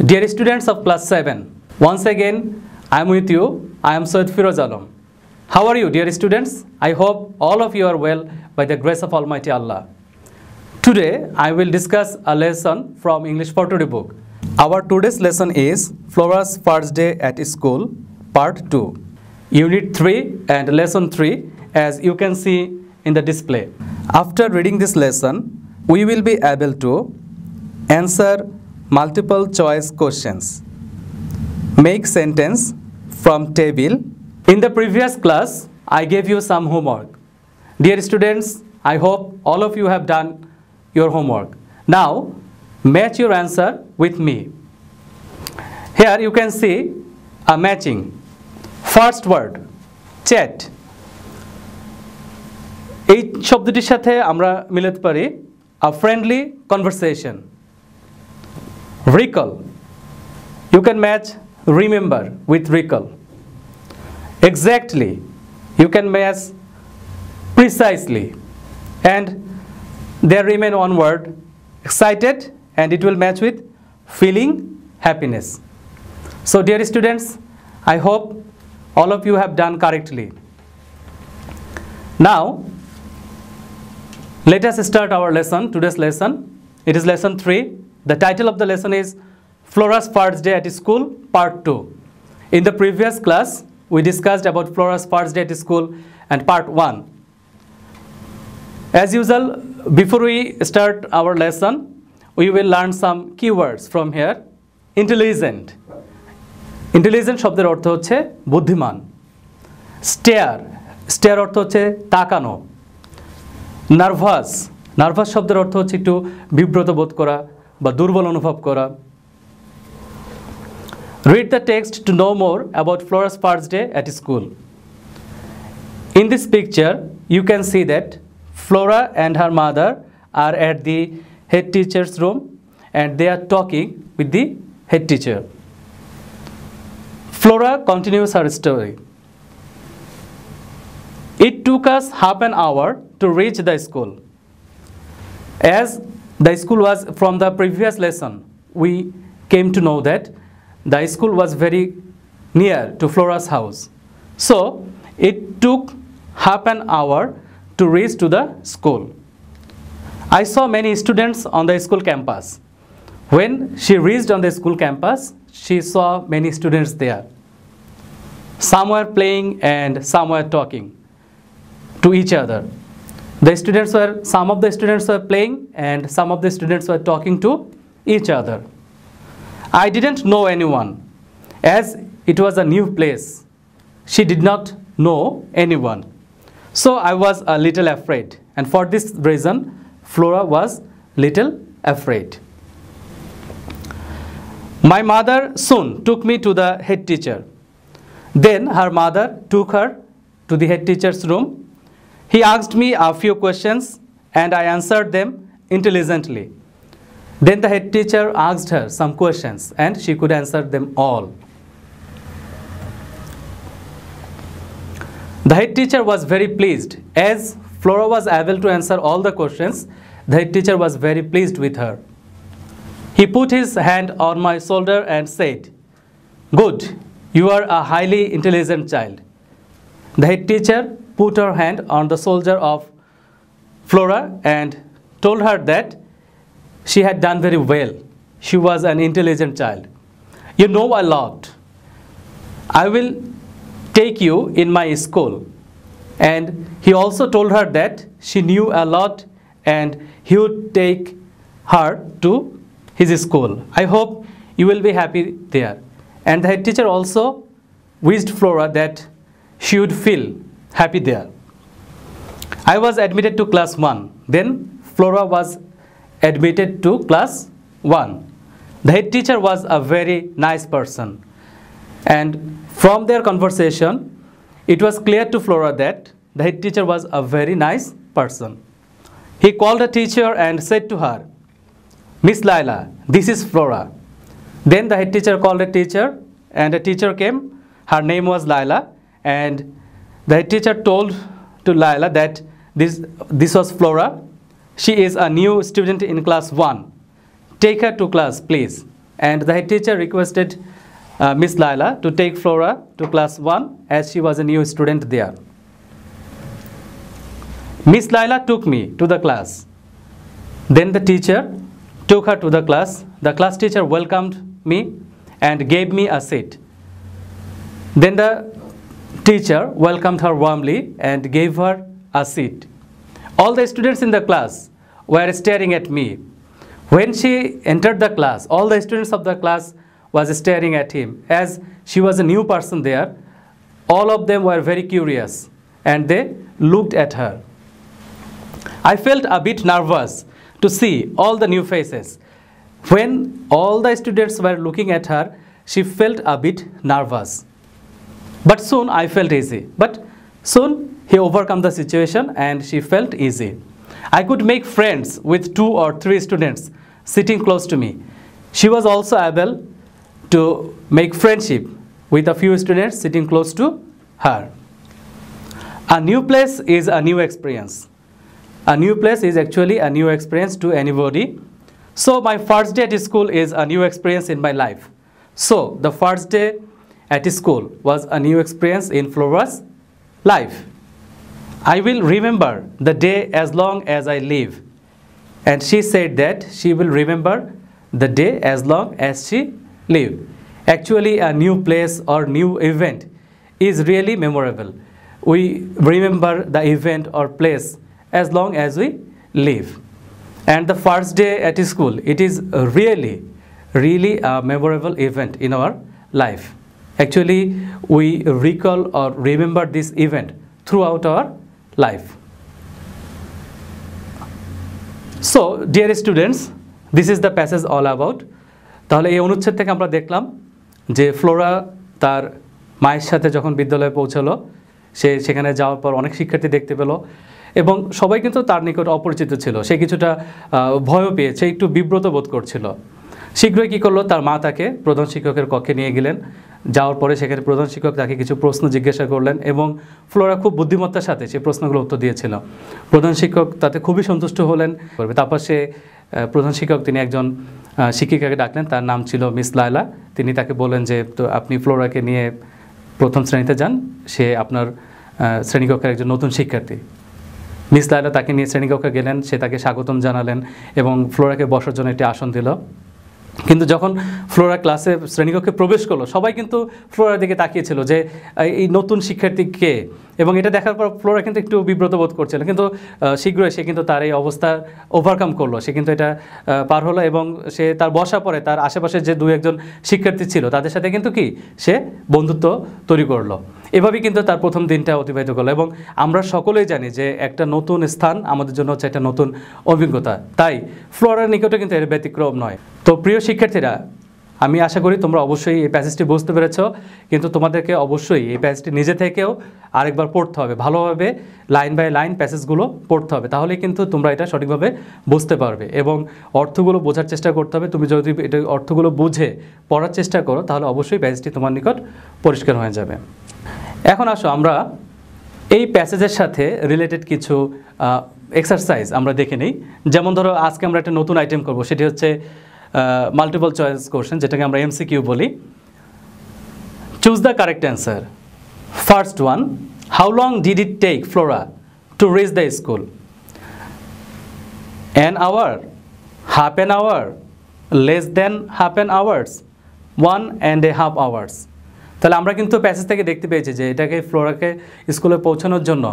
Dear students of class 7, once again I am with you. I am Syed Firoz Alam. How are you, dear students? I hope all of you are well by the grace of Almighty Allah. Today I will discuss a lesson from English for Today book. Our today's lesson is Flora's First Day at School, Part 2, Unit 3 and Lesson 3, as you can see in the display. After reading this lesson, we will be able to answer multiple choice questions, make sentence from table. In the previous class, I gave you some homework. Dear students, I hope all of you have done your homework. Now, match your answer with me. Here you can see a matching. First word, chat. এই শব্দটির সাথে আমরা মিলাতে পারি a friendly conversation. Recall. You can match remember with recall. Exactly. You can match precisely. And there remain one word, excited, and it will match with feeling happiness. So dear students, I hope all of you have done correctly. Now, let us start our lesson, today's lesson. It is lesson 3. The title of the lesson is Flora's First Day at School, Part 2. In the previous class, we discussed about Flora's First Day at School and Part 1. As usual, before we start our lesson, we will learn some keywords from here. Intelligent. Intelligent শব্দের অর্থ হচ্ছে বুদ্ধিমান. Stare. Stare অর্থ হচ্ছে তাকানো. Nervous. Nervous শব্দের অর্থ হচ্ছে একটু বিব্রত বোধ করা বা দুর্বল অনুভব করা. Read the text to know more about Flora's first day at school. In this picture, you can see that Flora and her mother are at the head teacher's room and they are talking with the head teacher. Flora continues her story. It took us half an hour to reach the school. As the school was from the previous lesson, we came to know that the school was very near to Flora's house. So it took half an hour to reach to the school. I saw many students on the school campus. When she reached on the school campus, she saw many students there. Some were playing and some were talking to each other. Some of the students were playing and some of the students were talking to each other. I didn't know anyone as it was a new place. She did not know anyone. So I was a little afraid, and for this reason Flora was little afraid. My mother soon took me to the head teacher. Then her mother took her to the head teacher's room. He asked me a few questions and I answered them intelligently. Then the head teacher asked her some questions and she could answer them all. The head teacher was very pleased. As Flora was able to answer all the questions, the head teacher was very pleased with her. He put his hand on my shoulder and said, "Good, you are a highly intelligent child." The head teacher put her hand on the shoulder of Flora and told her that she had done very well. She was an intelligent child. You know a lot. I will take you in my school. And he also told her that she knew a lot and he would take her to his school. I hope you will be happy there. And the head teacher also wished Flora that she would feel happy there. I was admitted to class 1. Then Flora was admitted to class 1. The head teacher was a very nice person. And from their conversation, it was clear to Flora that the head teacher was a very nice person. He called the teacher and said to her, "Miss Laila, this is Flora." Then the head teacher called the teacher and the teacher came. Her name was Laila, and the head teacher told to Laila that this was Flora. She is a new student in class 1. Take her to class, please. and the head teacher requested Miss Laila to take Flora to class 1 as she was a new student there. Miss Laila took me to the class. Then the teacher took her to the class. The class teacher welcomed me and gave me a seat. Then the teacher welcomed her warmly and gave her a seat. All the students in the class were staring at me. When she entered the class, all the students of the class was staring at him. As she was a new person there, all of them were very curious and they looked at her. I felt a bit nervous to see all the new faces. When all the students were looking at her, she felt a bit nervous. But soon I felt easy. But soon he overcome the situation and she felt easy. I could make friends with 2 or 3 students sitting close to me. She was also able to make friendship with a few students sitting close to her. A new place is a new experience. A new place is actually a new experience to anybody. So my first day at school is a new experience in my life. So the first day at school was a new experience in Flora's life. I will remember the day as long as I live. And she said that she will remember the day as long as she lives. Actually, a new place or new event is really memorable. We remember the event or place as long as we live. And the first day at school, it is really a memorable event in our life. Actually, we recall or remember this event throughout our life. So, dear students, this is the passage all about. তাহলে এই অনুচ্ছেদ থেকে আমরা দেখলাম যে Flora তার মায়ের সাথে যখন বিদ্যালয়ে পৌঁছলো সে সেখানে যাওয়ার পর অনেক শিক্ষার্থী দেখতে পেল এবং সবাই কিন্তু তার নিকট অপরিচিত ছিল। সে কিছুটা ভয়ও পেয়েছে, একটু বিব্রত বোধ করছিল। শীঘ্রই কী করলো, তার মা তাকে প্রধান শিক্ষকের কক্ষে নিয়ে গেলেন। যাওয়ার পরে সেখানে প্রধান শিক্ষক তাকে কিছু প্রশ্ন জিজ্ঞাসা করলেন এবং ফ্লোরা খুব বুদ্ধিমত্তার সাথে সেই প্রশ্নগুলো উত্তর দিয়েছিল। প্রধান শিক্ষক তাতে খুবই সন্তুষ্ট হলেন। তারপর সে প্রধান শিক্ষক তিনি একজন শিক্ষিকাকে ডাকলেন, তার নাম ছিল মিস লায়লা। তিনি তাকে বললেন যে তো আপনি ফ্লোরাকে নিয়ে প্রথম শ্রেণীতে যান, সে আপনার শ্রেণীকক্ষের একজন নতুন শিক্ষার্থী। মিস লায়লা তাকে নিয়ে শ্রেণীকক্ষে গেলেন, সে তাকে স্বাগতম জানালেন এবং ফ্লোরাকে বসার জন্য একটি আসন দিল। কিন্তু যখন ফ্লোরা ক্লাসে শ্রেণীকক্ষে প্রবেশ করলো, সবাই কিন্তু ফ্লোরার দিকে তাকিয়েছিল যে এই নতুন শিক্ষার্থী কে, এবং এটা দেখার পর ফ্লোরা কিন্তু একটু বিব্রত বোধ করছিল। কিন্তু শীঘ্রই সে কিন্তু তার এই অবস্থা ওভারকাম করলো, সে কিন্তু এটা পার হলো এবং সে তার বসার পরে তার আশেপাশে যে 2-1 শিক্ষার্থী ছিল তাদের সাথে কিন্তু কি সে বন্ধুত্ব তৈরি করলো। এভাবেই কিন্তু তার প্রথম দিনটা অতিবাহিত করলো। এবং আমরা সকলেই জানি যে একটা নতুন স্থান আমাদের জন্য হচ্ছে একটা নতুন অভিজ্ঞতা, তাই ফ্লোরার নিকটে কিন্তু এর ব্যতিক্রম নয়। তো প্রিয় শিক্ষার্থীরা, আমি আশা করি তোমরা অবশ্যই এই প্যাসেজটি বুঝতে পেরেছ, কিন্তু তোমাদেরকে অবশ্যই এই প্যাসেজটি নিজে থেকেও আরেকবার পড়তে হবে, ভালোভাবে লাইন বাই লাইন প্যাসেজগুলো পড়তে হবে, তাহলেই কিন্তু তোমরা এটা সঠিকভাবে বুঝতে পারবে এবং অর্থগুলো বোঝার চেষ্টা করতে হবে। তুমি যদি এটা অর্থগুলো বুঝে পড়ার চেষ্টা করো তাহলে অবশ্যই প্যাসেজটি তোমার নিকট পরিষ্কার হয়ে যাবে। এখন আসো আমরা এই প্যাসেজের সাথে রিলেটেড কিছু এক্সারসাইজ আমরা দেখে নিই। যেমন ধরো আজকে আমরা একটা নতুন আইটেম করব, সেটি হচ্ছে মাল্টিপল চয়েস কোশ্চেন, যেটাকে আমরা এমসিকিউ বলি। Choose the correct answer. First one, how long did it take Flora to reach the school? An hour, half an hour, less than half an hours, 1.5 hours। তাহলে আমরা কিন্তু passage থেকে দেখতে পেয়েছি যে এটাকে ফ্লোরাকে স্কুলে পৌঁছানোর জন্য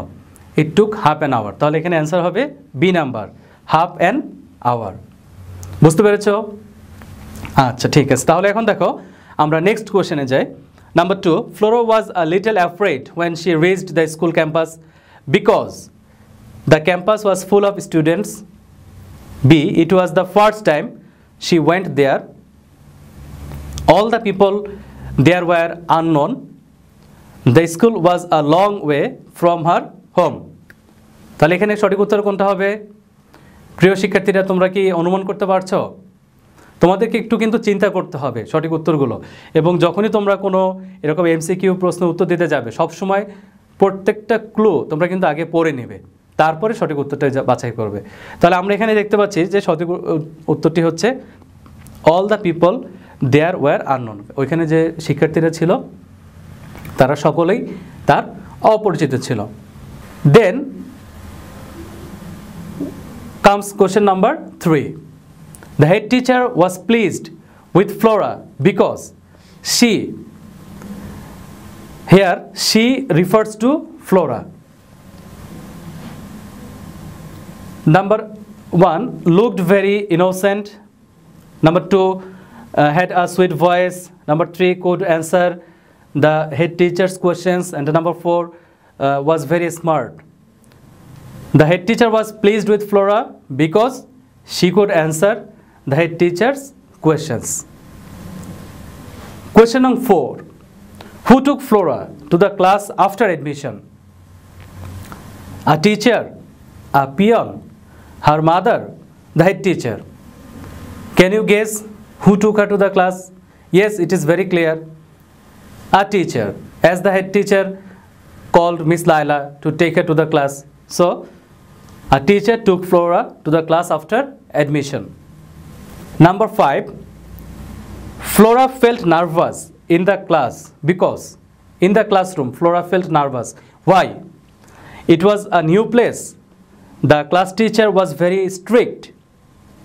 it took half an hour. তাহলে এখানে অ্যান্সার হবে B number, half an hour. বুঝতে পেরেছ? আচ্ছা, ঠিক আছে। তাহলে এখন দেখো আমরা নেক্সট কোয়েশ্চেনে যাই। Number 2, Flora was a little afraid when she reached the school campus because the campus was full of students. B, it was the first time she went there. All the people there were unknown. The school was a long way from her home. তাহলে এখানে সঠিক উত্তর কোনটা হবে? প্রিয় শিক্ষার্থীরা, তোমরা কি অনুমান করতে পারছো? তোমাদেরকে একটু কিন্তু চিন্তা করতে হবে সঠিক উত্তরগুলো, এবং যখনই তোমরা কোনো এরকম এমসিকিউ প্রশ্ন উত্তর দিতে যাবে সবসময় প্রত্যেকটা ক্লু তোমরা কিন্তু আগে পড়ে নেবে, তারপরে সঠিক উত্তরটা বাছাই করবে। তাহলে আমরা এখানে দেখতে পাচ্ছি যে সঠিক উত্তরটি হচ্ছে all the people there were unknown, ওইখানে যে শিক্ষার্থীরা ছিল তারা সকলেই তার অপরিচিত ছিল। দেন comes question number 3. The head teacher was pleased with Flora because she, here she refers to Flora. Number 1, looked very innocent. Number 2, had a sweet voice. Number 3, could answer the head teacher's questions. And number 4, was very smart. The head teacher was pleased with Flora because she could answer the head teacher's questions. Question number 4. Who took Flora to the class after admission? A teacher, a peon, her mother, the head teacher. Can you guess who took her to the class? Yes, it is very clear. A teacher, as the head teacher called Miss Laila to take her to the class. So, a teacher took Flora to the class after admission. Number 5, Flora felt nervous in the class because in the classroom Flora felt nervous. Why? It was a new place. The class teacher was very strict.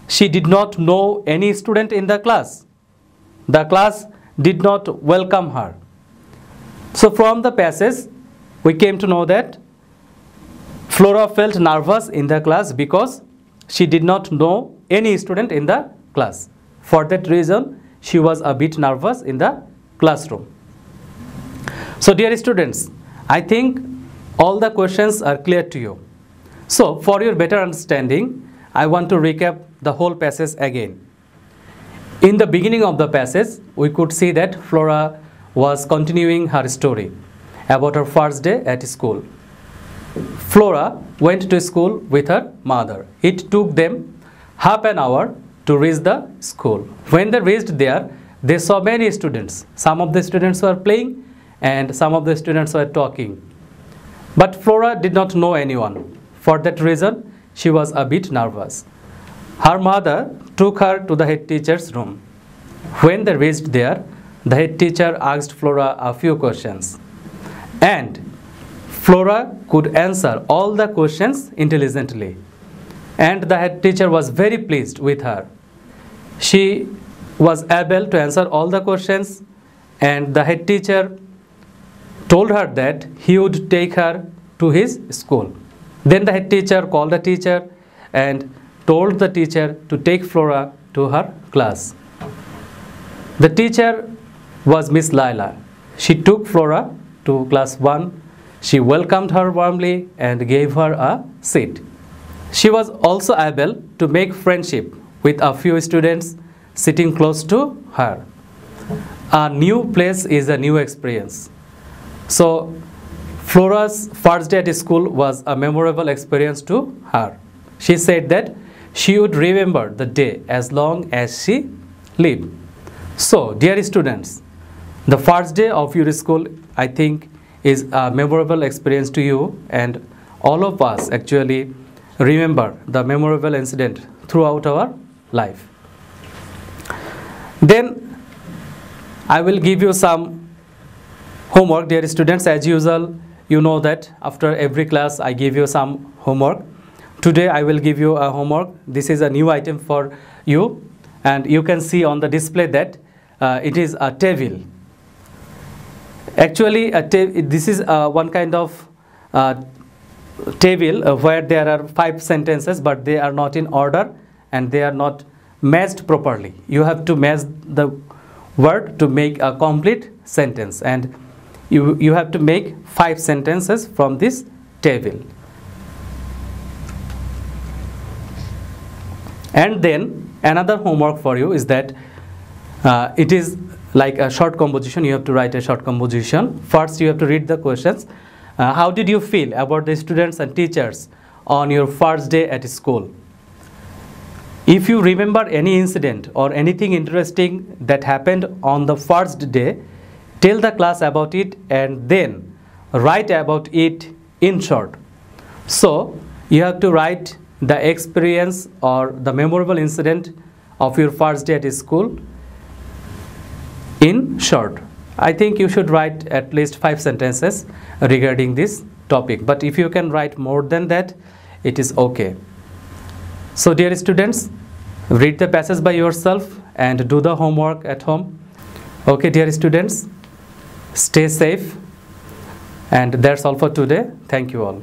She did not know any student in the class. The class did not welcome her. So from the passage we came to know that Flora felt nervous in the class because she did not know any student in the class. For that reason, she was a bit nervous in the classroom. So dear students, I think all the questions are clear to you. So for your better understanding, I want to recap the whole passage again. In the beginning of the passage, we could see that Flora was continuing her story about her first day at school. Flora went to school with her mother. It took them half an hour to reach the school. When they reached there, they saw many students. Some of the students were playing and some of the students were talking. But Flora did not know anyone. For that reason, she was a bit nervous. Her mother took her to the head teacher's room. When they reached there, the head teacher asked Flora a few questions. And Flora could answer all the questions intelligently. And the head teacher was very pleased with her. She was able to answer all the questions, and the head teacher told her that he would take her to his school. Then the head teacher called the teacher and told the teacher to take Flora to her class. The teacher was Miss Laila. She took Flora to class 1. She welcomed her warmly and gave her a seat. She was also able to make friendship with a few students sitting close to her. A new place is a new experience. So Flora's first day at school was a memorable experience to her. She said that she would remember the day as long as she lived. So dear students, the first day of your school, I think, is a memorable experience to you, and all of us actually remember the memorable incident throughout our life. Then I will give you some homework, dear students. As usual, you know that after every class I give you some homework. Today I will give you a homework. This is a new item for you, and you can see on the display that it is a table. Actually, this is one kind of table where there are 5 sentences, but they are not in order and they are not matched properly. You have to match the word to make a complete sentence, and you have to make 5 sentences from this table. And then another homework for you is that it is like a short composition. You have to write a short composition. First, you have to read the questions. How did you feel about the students and teachers on your first day at school? If you remember any incident or anything interesting that happened on the first day, tell the class about it and then write about it in short. So you have to write the experience or the memorable incident of your first day at school In short, I think you should write at least 5 sentences regarding this topic, but if you can write more than that, it is okay. So dear students, read the passage by yourself and do the homework at home. Okay dear students, stay safe, and that's all for today. Thank you all.